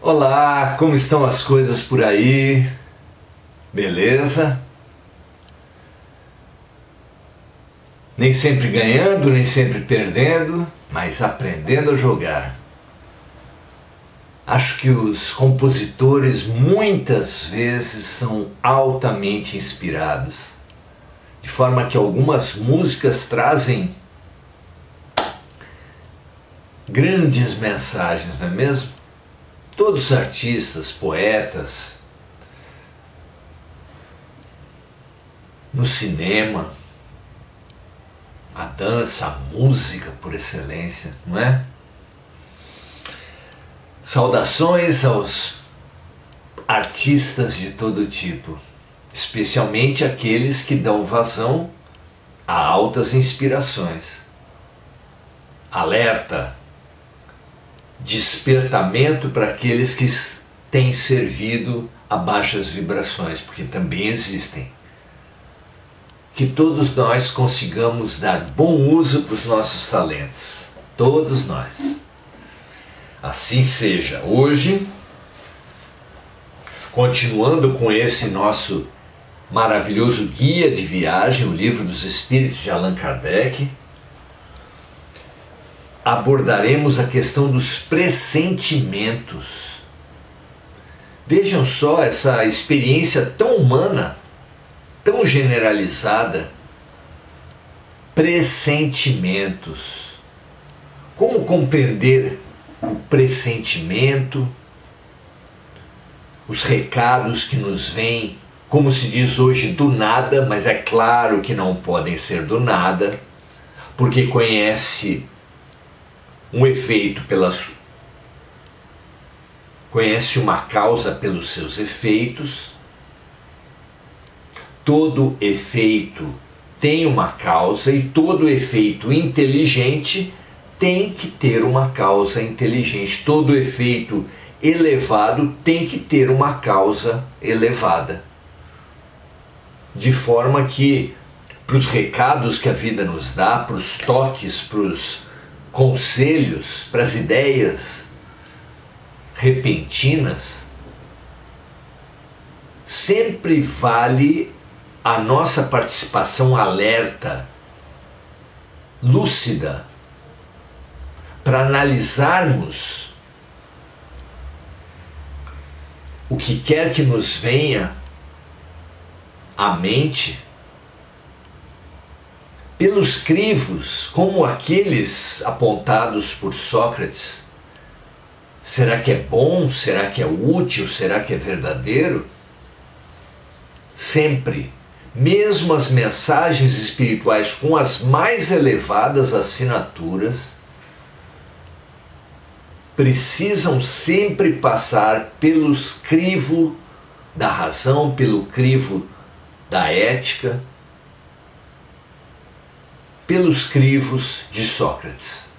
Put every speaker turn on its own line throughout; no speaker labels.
Olá, como estão as coisas por aí? Beleza? Nem sempre ganhando, nem sempre perdendo, mas aprendendo a jogar. Acho que os compositores muitas vezes são altamente inspirados, de forma que algumas músicas trazem grandes mensagens, não é mesmo? Todos os artistas, poetas, no cinema, a dança, a música por excelência, não é? Saudações aos artistas de todo tipo, especialmente aqueles que dão vazão a altas inspirações. Alerta, despertamento para aqueles que têm servido a baixas vibrações, porque também existem. Que todos nós consigamos dar bom uso para os nossos talentos, todos nós. Assim seja. Hoje, continuando com esse nosso maravilhoso guia de viagem, o Livro dos Espíritos de Allan Kardec, abordaremos a questão dos pressentimentos. Vejam só essa experiência tão humana, tão generalizada. Pressentimentos. Como compreender o pressentimento, os recados que nos vêm, como se diz hoje, do nada, mas é claro que não podem ser do nada, porque conhece um efeito conhece uma causa pelos seus efeitos. Todo efeito tem uma causa e todo efeito inteligente tem que ter uma causa inteligente. Todo efeito elevado tem que ter uma causa elevada. De forma que, para os recados que a vida nos dá, para os toques, para os conselhos, para as ideias repentinas, sempre vale a nossa participação alerta, lúcida, para analisarmos o que quer que nos venha à mente, pelos crivos, como aqueles apontados por Sócrates. Será que é bom? Será que é útil? Será que é verdadeiro? Sempre, mesmo as mensagens espirituais com as mais elevadas assinaturas, precisam sempre passar pelos crivos da razão, pelo crivo da ética, pelos crivos de Sócrates.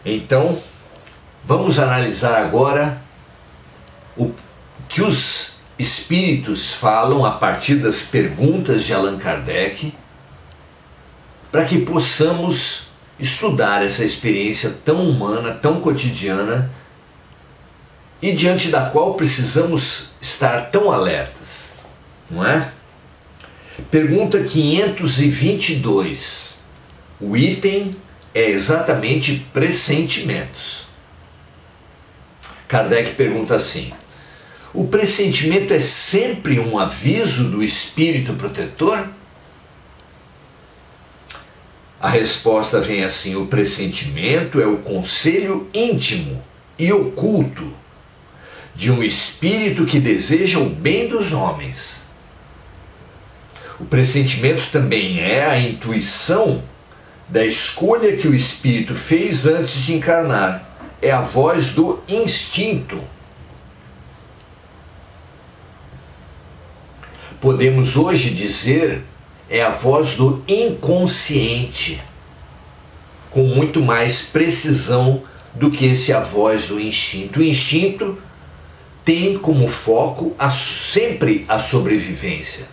Então, vamos analisar agora o que os espíritos falam a partir das perguntas de Allan Kardec, para que possamos estudar essa experiência tão humana, tão cotidiana, e diante da qual precisamos estar tão alertas, não é? Pergunta 522. O item é exatamente pressentimentos. Kardec pergunta assim: o pressentimento é sempre um aviso do espírito protetor? A resposta vem assim: o pressentimento é o conselho íntimo e oculto de um espírito que deseja o bem dos homens. O pressentimento também é a intuição da escolha que o espírito fez antes de encarnar. É a voz do instinto. Podemos hoje dizer, é a voz do inconsciente, com muito mais precisão do que a voz do instinto. O instinto tem como foco sempre a sobrevivência.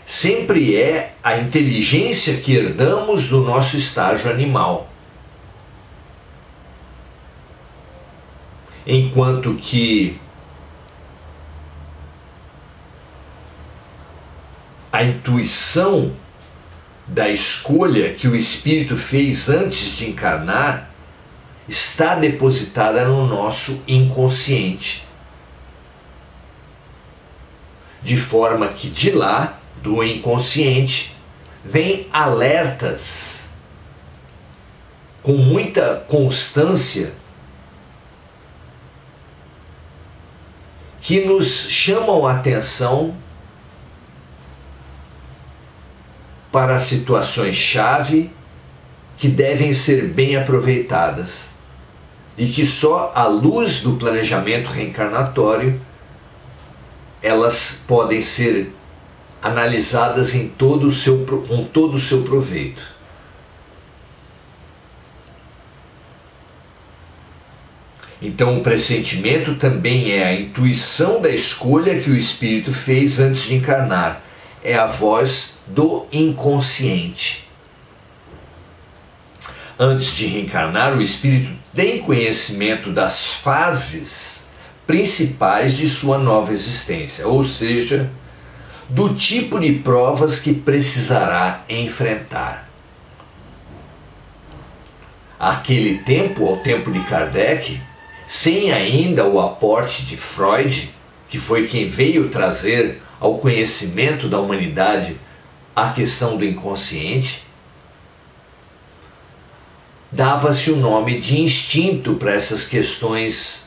Sempre é a inteligência que herdamos do nosso estágio animal. enquanto que a intuição da escolha que o espírito fez antes de encarnar está depositada no nosso inconsciente, de forma que de lá, do inconsciente, vem alertas com muita constância que nos chamam a atenção para situações-chave que devem ser bem aproveitadas e que só à luz do planejamento reencarnatório elas podem ser analisadas com todo o seu proveito. Então o pressentimento também é a intuição da escolha que o espírito fez antes de encarnar. É a voz do inconsciente. Antes de reencarnar, o espírito tem conhecimento das fases principais de sua nova existência, ou seja, do tipo de provas que precisará enfrentar. Aquele tempo, ao tempo de Kardec, sem ainda o aporte de Freud, que foi quem veio trazer ao conhecimento da humanidade a questão do inconsciente, dava-se o nome de instinto para essas questões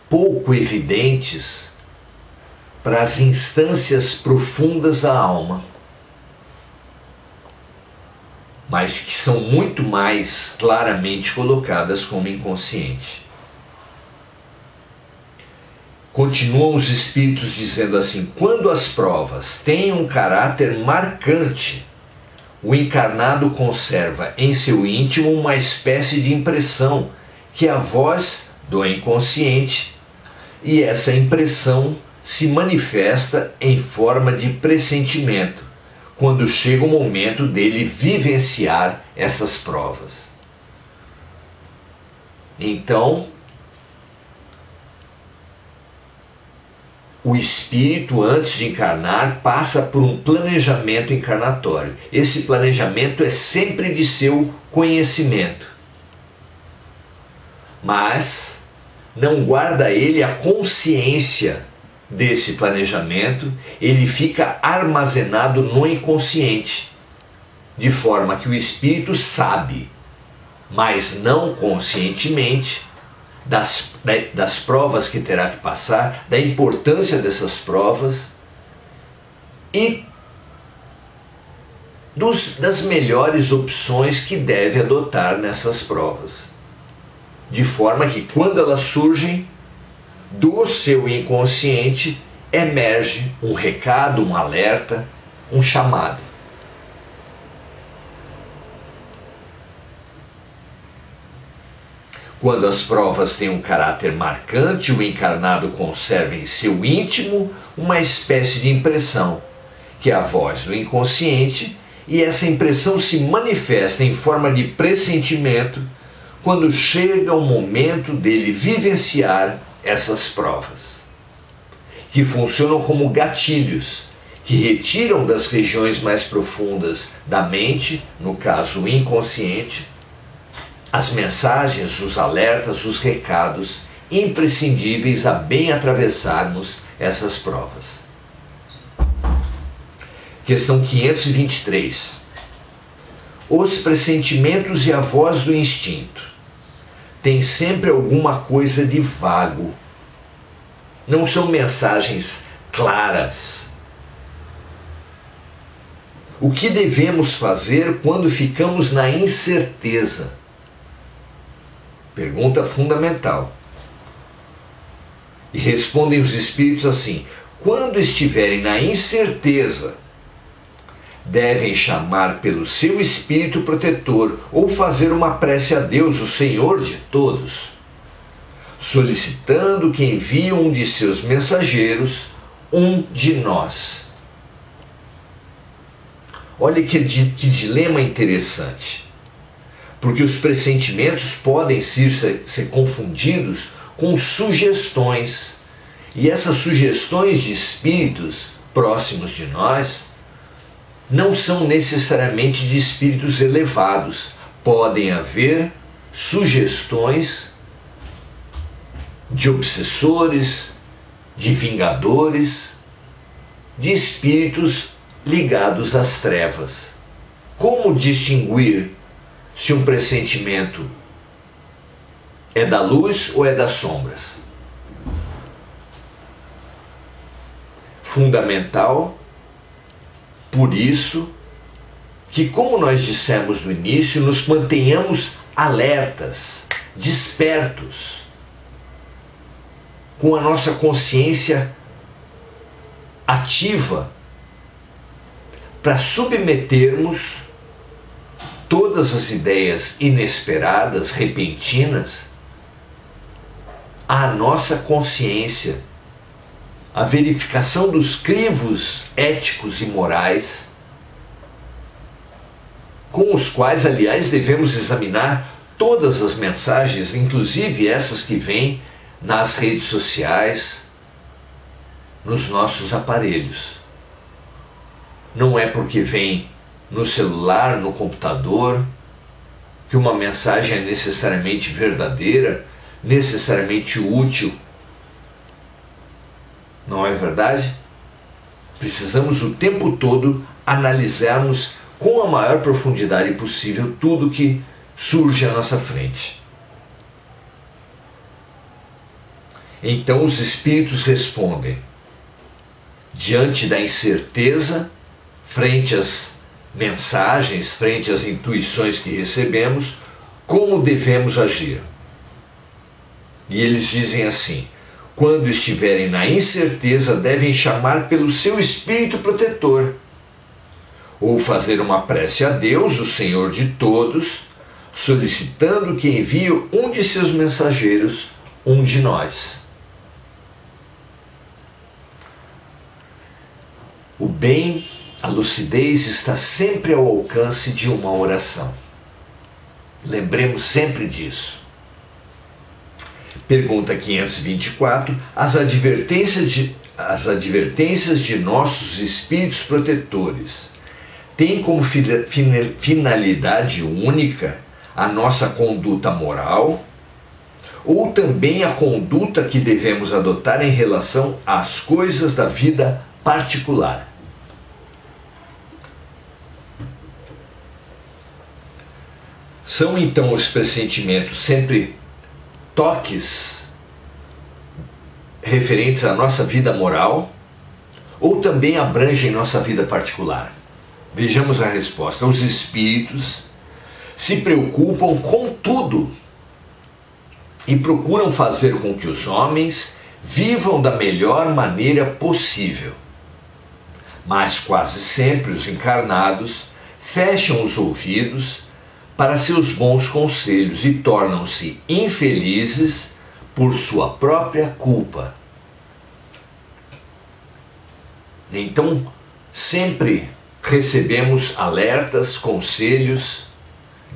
pouco evidentes, para as instâncias profundas da alma, mas que são muito mais claramente colocadas como inconsciente. Continuam os espíritos dizendo assim: quando as provas têm um caráter marcante, o encarnado conserva em seu íntimo uma espécie de impressão, que é a voz do inconsciente, e essa impressão se manifesta em forma de pressentimento, quando chega o momento dele vivenciar essas provas. Então, o espírito, antes de encarnar, passa por um planejamento encarnatório. Esse planejamento é sempre de seu conhecimento, mas não guarda ele a consciência desse planejamento, ele fica armazenado no inconsciente, de forma que o espírito sabe, mas não conscientemente, das provas que terá que passar, da importância dessas provas e das melhores opções que deve adotar nessas provas. De forma que quando elas surgem, do seu inconsciente emerge um recado, um alerta, um chamado. Quando as provas têm um caráter marcante, o encarnado conserva em seu íntimo uma espécie de impressão, que é a voz do inconsciente, e essa impressão se manifesta em forma de pressentimento quando chega o momento dele vivenciar essas provas, que funcionam como gatilhos, que retiram das regiões mais profundas da mente, no caso o inconsciente, as mensagens, os alertas, os recados imprescindíveis a bem atravessarmos essas provas. Questão 523. Os pressentimentos e a voz do instinto têm sempre alguma coisa de vago. Não são mensagens claras. O que devemos fazer quando ficamos na incerteza? Pergunta fundamental. E respondem os espíritos assim: quando estiverem na incerteza, devem chamar pelo seu espírito protetor ou fazer uma prece a Deus, o Senhor de todos, solicitando que envie um de seus mensageiros, um de nós. Olha que dilema interessante. porque os pressentimentos podem ser confundidos com sugestões. E essas sugestões de espíritos próximos de nós não são necessariamente de espíritos elevados. Podem haver sugestões de obsessores, de vingadores, de espíritos ligados às trevas. Como distinguir se um pressentimento é da luz ou é das sombras? Fundamental, por isso, que, como nós dissemos no início, nos mantenhamos alertas, despertos, com a nossa consciência ativa, para submetermos todas as ideias inesperadas, repentinas, à nossa consciência, a verificação dos crivos éticos e morais, com os quais, aliás, devemos examinar todas as mensagens, inclusive essas que vêm nas redes sociais, nos nossos aparelhos. Não é porque vem no celular, no computador, que uma mensagem é necessariamente verdadeira, necessariamente útil. Não é verdade? Precisamos o tempo todo analisarmos com a maior profundidade possível tudo que surge à nossa frente. Então os espíritos respondem diante da incerteza, frente às mensagens, frente às intuições que recebemos, como devemos agir. E eles dizem assim: quando estiverem na incerteza, devem chamar pelo seu espírito protetor, ou fazer uma prece a Deus, o Senhor de todos, solicitando que envie um de seus mensageiros, um de nós. O bem, a lucidez está sempre ao alcance de uma oração. Lembremos sempre disso. Pergunta 524. As advertências de nossos espíritos protetores têm como finalidade única a nossa conduta moral, ou também a conduta que devemos adotar em relação às coisas da vida particular? São então os pressentimentos sempre toques referentes à nossa vida moral, ou também abrangem nossa vida particular? Vejamos a resposta. Os espíritos se preocupam com tudo e procuram fazer com que os homens vivam da melhor maneira possível. Mas quase sempre os encarnados fecham os ouvidos para seus bons conselhos e tornam-se infelizes por sua própria culpa. Então, sempre recebemos alertas, conselhos,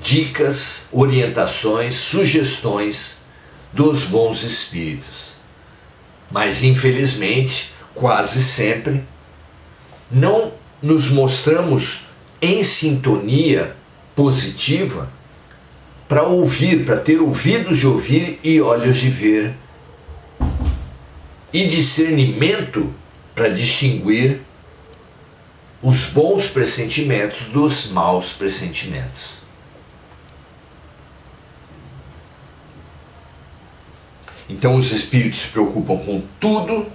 dicas, orientações, sugestões dos bons espíritos. Mas, infelizmente, quase sempre, não nos mostramos em sintonia positiva para ouvir, para ter ouvidos de ouvir e olhos de ver, e discernimento para distinguir os bons pressentimentos dos maus pressentimentos. Então os espíritos se preocupam com tudo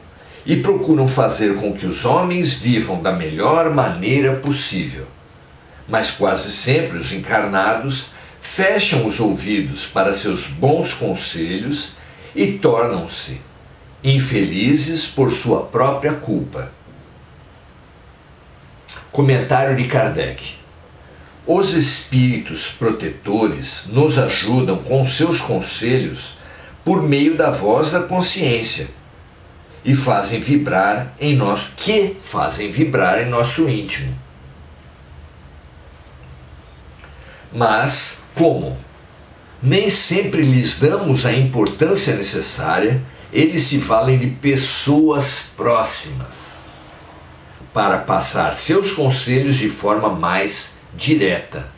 e procuram fazer com que os homens vivam da melhor maneira possível. Mas quase sempre os encarnados fecham os ouvidos para seus bons conselhos e tornam-se infelizes por sua própria culpa. Comentário de Kardec. Os espíritos protetores nos ajudam com seus conselhos por meio da voz da consciência e fazem vibrar em nosso íntimo. Mas Como nem sempre lhes damos a importância necessária, eles se valem de pessoas próximas para passar seus conselhos de forma mais direta.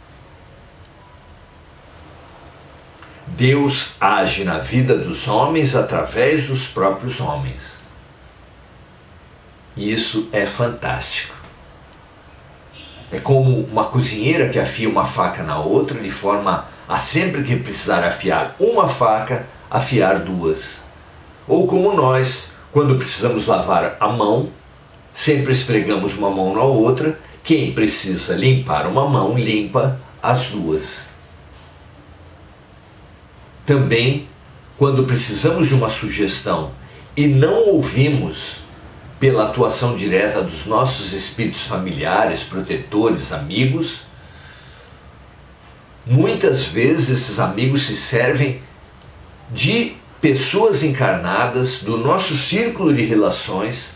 Deus age na vida dos homens através dos próprios homens. E isso é fantástico. É como uma cozinheira que afia uma faca na outra, de forma a sempre que precisar afiar uma faca, afiar duas. Ou como nós, quando precisamos lavar a mão, sempre esfregamos uma mão na outra, quem precisa limpar uma mão, limpa as duas. Também, quando precisamos de uma sugestão e não ouvimos pela atuação direta dos nossos espíritos familiares, protetores, amigos, muitas vezes esses amigos se servem de pessoas encarnadas do nosso círculo de relações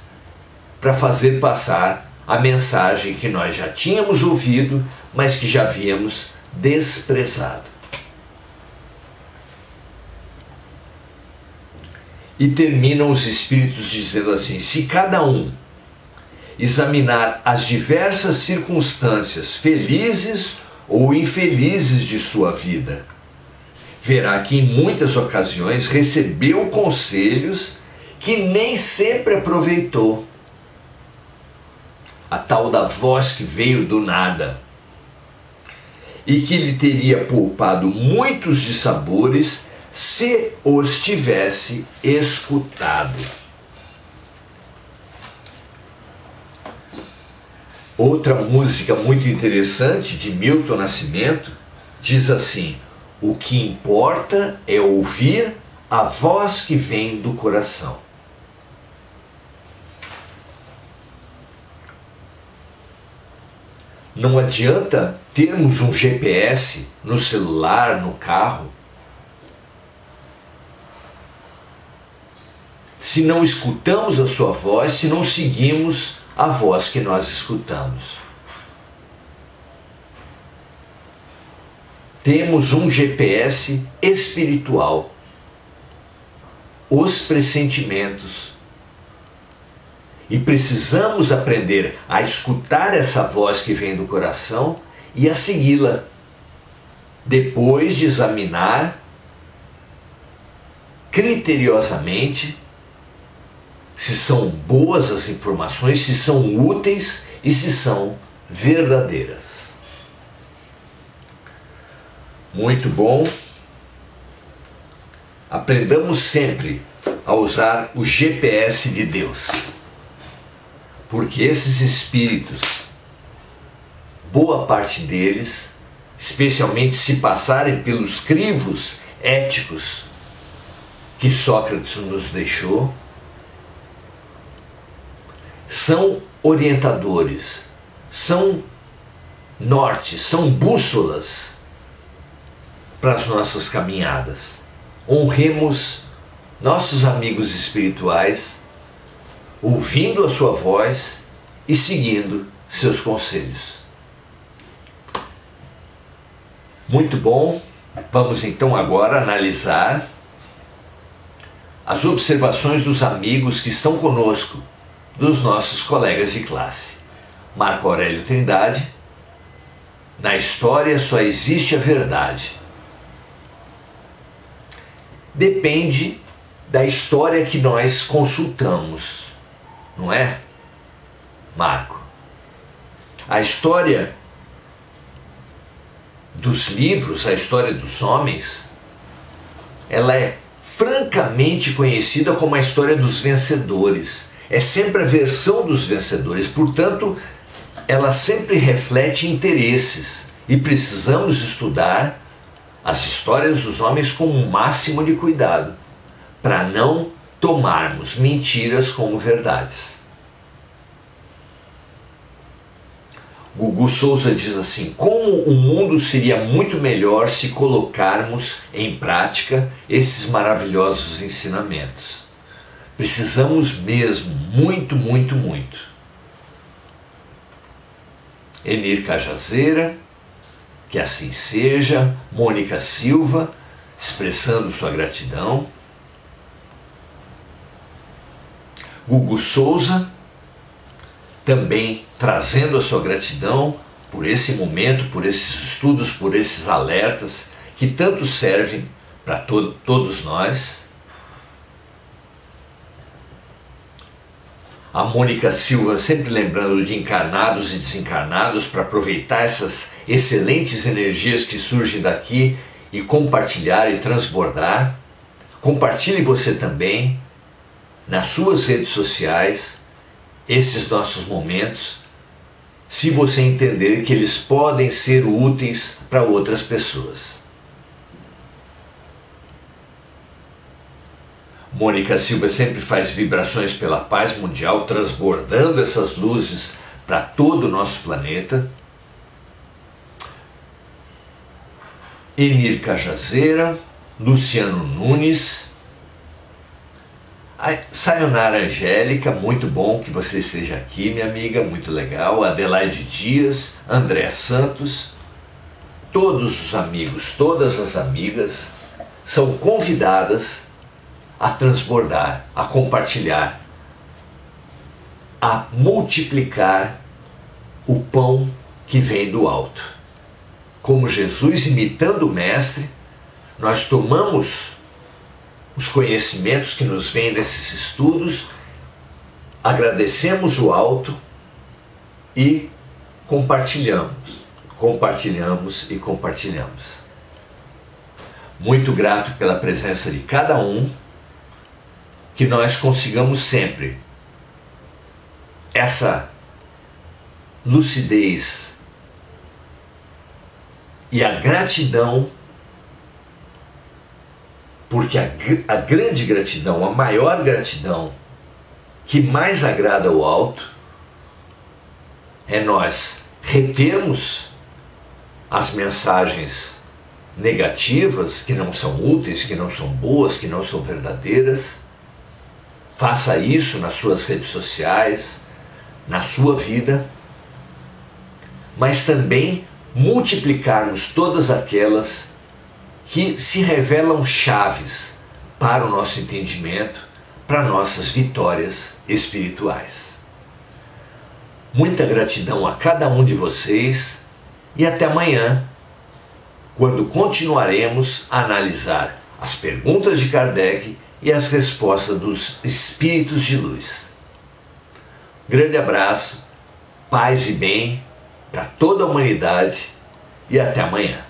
para fazer passar a mensagem que nós já tínhamos ouvido, mas que já havíamos desprezado. E terminam os espíritos dizendo assim: se cada um examinar as diversas circunstâncias felizes ou infelizes de sua vida, verá que em muitas ocasiões recebeu conselhos que nem sempre aproveitou. A tal da voz que veio do nada e que lhe teria poupado muitos dissabores se os tivesse escutado. Outra música muito interessante de Milton Nascimento diz assim: o que importa é ouvir a voz que vem do coração. Não adianta termos um GPS no celular, no carro, se não escutamos a sua voz, se não seguimos a voz que nós escutamos. Temos um GPS espiritual, os pressentimentos, e precisamos aprender a escutar essa voz que vem do coração e a segui-la, depois de examinar criteriosamente se são boas as informações, se são úteis e se são verdadeiras. Muito bom. Aprendamos sempre a usar o GPS de Deus, porque esses espíritos, boa parte deles, especialmente se passarem pelos crivos éticos que Sócrates nos deixou, são orientadores, são nortes, são bússolas para as nossas caminhadas. Honremos nossos amigos espirituais, ouvindo a sua voz e seguindo seus conselhos. Muito bom. Vamos então agora analisar as observações dos amigos que estão conosco, dos nossos colegas de classe. Marco Aurélio Trindade: na história só existe a verdade. Depende da história que nós consultamos, não é, Marco? A história dos livros, a história dos homens, ela é francamente conhecida como a história dos vencedores. É sempre a versão dos vencedores, portanto, ela sempre reflete interesses e precisamos estudar as histórias dos homens com o máximo de cuidado, para não tomarmos mentiras como verdades. Gugu Souza diz assim: como o mundo seria muito melhor se colocarmos em prática esses maravilhosos ensinamentos. Precisamos mesmo, muito, muito, muito. Enir Cajazeira: Que assim seja. Mônica Silva, expressando sua gratidão. Gugu Souza, também trazendo a sua gratidão por esse momento, por esses estudos, por esses alertas que tanto servem para todos nós. A Mônica Silva sempre lembrando de encarnados e desencarnados para aproveitar essas excelentes energias que surgem daqui e compartilhar e transbordar. Compartilhe você também nas suas redes sociais esses nossos momentos, se você entender que eles podem ser úteis para outras pessoas. Mônica Silva sempre faz vibrações pela paz mundial, transbordando essas luzes para todo o nosso planeta. Enir Cajazeira, Luciano Nunes, Sayonara Angélica, muito bom que você esteja aqui, minha amiga, muito legal. Adelaide Dias, André Santos, todos os amigos, todas as amigas são convidadas a transbordar, a compartilhar, a multiplicar o pão que vem do alto. Como Jesus, imitando o Mestre, nós tomamos os conhecimentos que nos vêm desses estudos, agradecemos o alto e compartilhamos. Muito grato pela presença de cada um, que nós consigamos sempre essa lucidez e a gratidão, porque a grande gratidão, a maior gratidão que mais agrada ao alto é nós retermos as mensagens negativas que não são úteis, que não são boas, que não são verdadeiras. Faça isso nas suas redes sociais, na sua vida, mas também multiplicarmos todas aquelas que se revelam chaves para o nosso entendimento, para nossas vitórias espirituais. Muita gratidão a cada um de vocês e até amanhã, quando continuaremos a analisar as perguntas de Kardec e as respostas dos espíritos de luz. Grande abraço, paz e bem para toda a humanidade e até amanhã.